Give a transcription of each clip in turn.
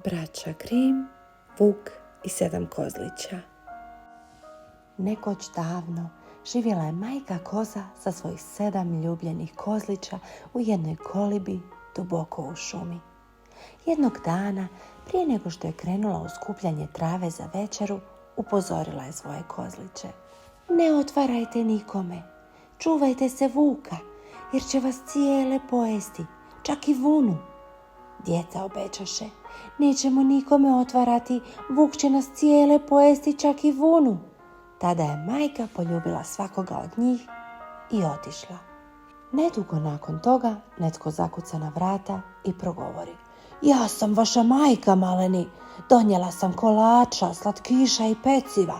Braća Grim, Vuk i 7 kozlića. Nekoć davno živjela je majka koza sa svojih 7 ljubljenih kozlića u jednoj kolibi duboko u šumi. Jednog dana, prije nego što je krenula u skupljanje trave za večeru, upozorila je svoje kozliće. Ne otvarajte nikome, čuvajte se Vuka, jer će vas cijele pojesti, čak i vunu. Djeca obećaše, nećemo nikome otvarati, Vuk će nas cijele pojesti, čak i vunu. Tada je majka poljubila svakoga od njih i otišla. Nedugo nakon toga netko zakuca na vrata i progovori. Ja sam vaša majka, maleni, donijela sam kolača, slatkiša i peciva.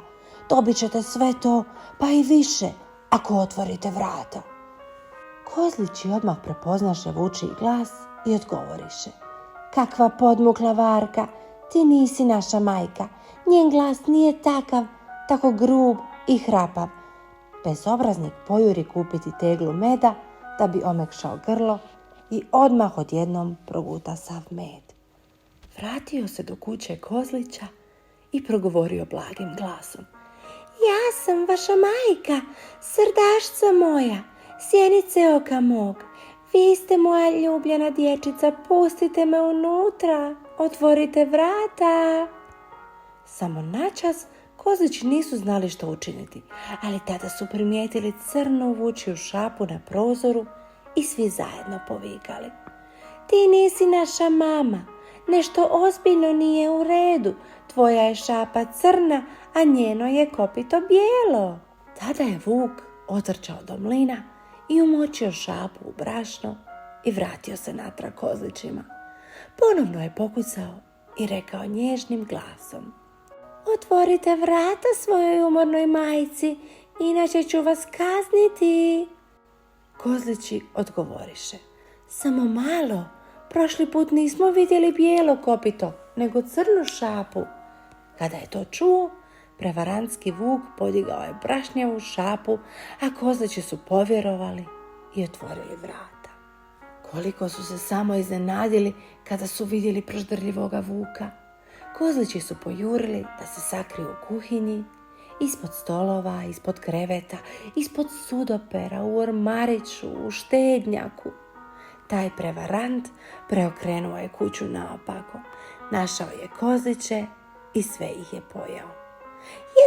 Dobit ćete sve to, pa i više, ako otvorite vrata. Kozlići odmah prepoznaše vučiji glas i odgovoriše. Kakva podmukla varka, ti nisi naša majka, njen glas nije takav, tako grub i hrapav. Bezobraznik pojuri kupiti teglu meda da bi omekšao grlo i odmah odjednom proguta sav med. Vratio se do kuće kozlića i progovorio blagim glasom. Ja sam vaša majka, srdašca moja, sjenice oka mog. Vi ste moja ljubljena dječica, pustite me unutra, otvorite vrata. Samo načas kozlići nisu znali što učiniti, ali tada su primijetili crnu vučiju šapu na prozoru i svi zajedno povikali. Ti nisi naša mama, nešto ozbiljno nije u redu, tvoja je šapa crna, a njeno je kopito bijelo. Tada je Vuk otrčao do mlina i umočio šapu u brašno i vratio se natrag kozlićima. Ponovno je pokucao i rekao nježnim glasom. Otvorite vrata svojoj umornoj majci, inače ću vas kazniti. Kozlići odgovoriše. Samo malo, prošli put nismo vidjeli bijelo kopito, nego crnu šapu. Kada je to čuo, prevarantski Vuk podigao je brašnjavu šapu, a kozlići su povjerovali i otvorili vrata. Koliko su se samo iznenadili kada su vidjeli proždrljivoga Vuka. Kozlići su pojurili da se sakriju u kuhinji, ispod stolova, ispod kreveta, ispod sudopera, u ormariću, u štednjaku. Taj prevarant preokrenuo je kuću naopako, našao je kozliće i sve ih je pojeo.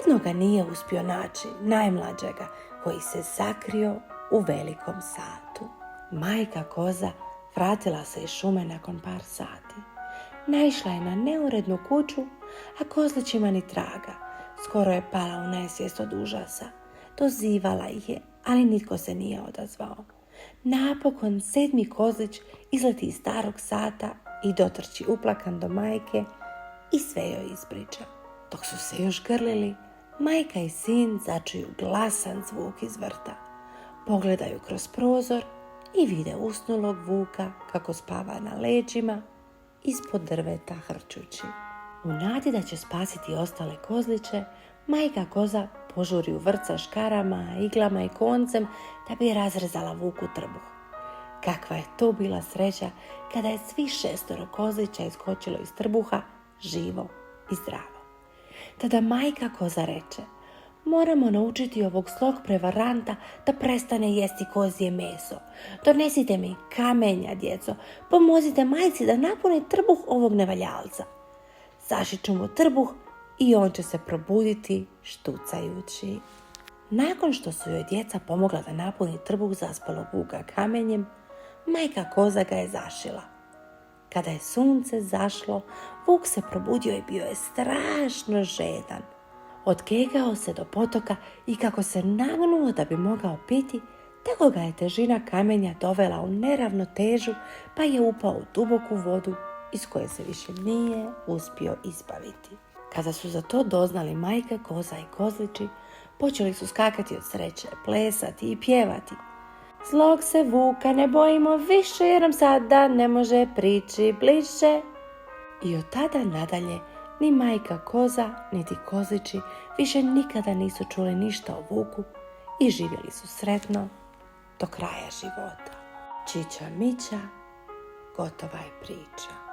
Jednoga nije uspio naći, najmlađega, koji se sakrio u velikom satu. Majka koza vratila se iz šume nakon par sati. Naišla je na neurednu kuću, a kozlićima ni traga. Skoro je pala u nesvijest od užasa. Dozivala ih je, ali nitko se nije odazvao. Napokon 7. kozlić izleti iz starog sata i dotrči uplakan do majke i sve joj ispriča. Dok su se još grlili, majka i sin začuju glasan zvuk iz vrta. Pogledaju kroz prozor i vide usnulog Vuka kako spava na leđima ispod drveta hrčući. U nadi da će spasiti ostale kozliće, majka koza požuri u vrt sa škarama, iglama i koncem da bi razrezala Vuku trbuh. Kakva je to bila sreća kada je svih 6 kozlića iskočilo iz trbuha živo i zdravo. Tada majka koza reče, moramo naučiti ovog zlog prevaranta da prestane jesti kozje meso. Donesite mi kamenja, djeco, pomozite majci da napuni trbuh ovog nevaljalca. Zašiću mu trbuh i on će se probuditi štucajući. Nakon što su joj djeca pomogla da napuni trbuh zaspalog Vuka kamenjem, majka koza ga je zašila. Kada je sunce zašlo, Vuk se probudio i bio je strašno žedan. Odkegao se do potoka i kako se nagnuo da bi mogao piti, tako ga je težina kamenja dovela u neravnotežu, pa je upao u duboku vodu iz koje se više nije uspio izbaviti. Kada su za to doznali majka koza i kozlići, počeli su skakati od sreće, plesati i pjevati. Zlog se Vuka ne bojimo više, jer nam sada ne može prići bliže. I od tada nadalje ni majka koza, niti kozlići više nikada nisu čuli ništa o Vuku i živjeli su sretno do kraja života. Čiča miča, gotova je priča.